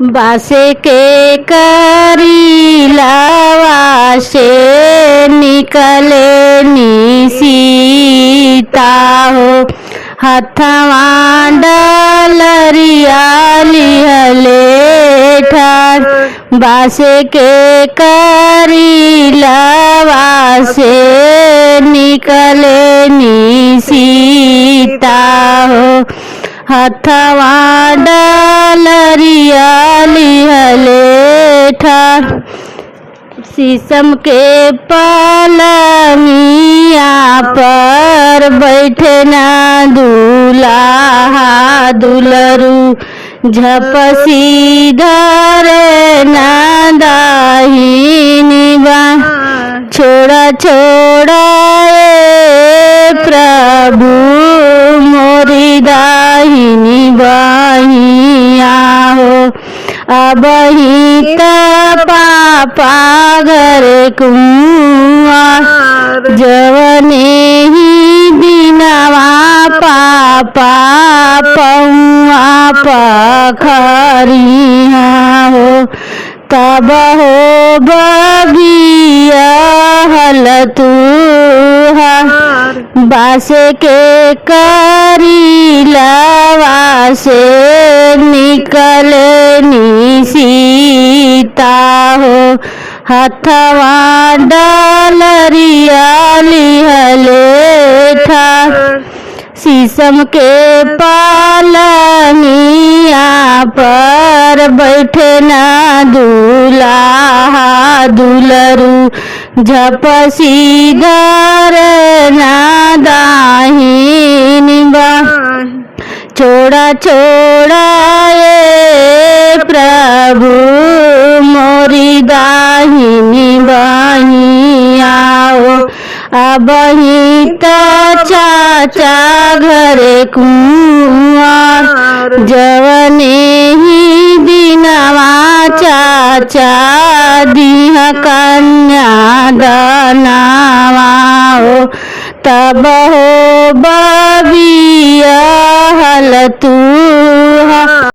बासे के करीलावा से निकले सीता हो हथवा डलरिया लिहले ठार बासे के करीलावा से निकले सीता हो हथवा डलरिया लिहले ठार शीशम के पलंगिया पर बैठे ना दूल्हा दुलरू झपसी धरे ना दाहिनी बाँ छोड़ा छोड़ा प्रभु मोरी दाहिनी बाहिया हो अब ही पापा घर कुआं जवने ही दिनवा पापा पौआ पखरिया हो तब हो बगिया हल तू बासे के करीलावा से निकले सीता हो हथवा डलरिया लिहले ठार शीशम के पलंगिया पर बैठे ना दूल्हा दुलरू झपसी धरे ना दाहिनी बाँ छोड़ा छोड़ा प्रभु मोरी दाहिनी बाहिया हो अब ही चाचा घरे कुआं जवने ही दिनवा चाचा दिह कन्या दनावा हो तब हो बबिया हल तू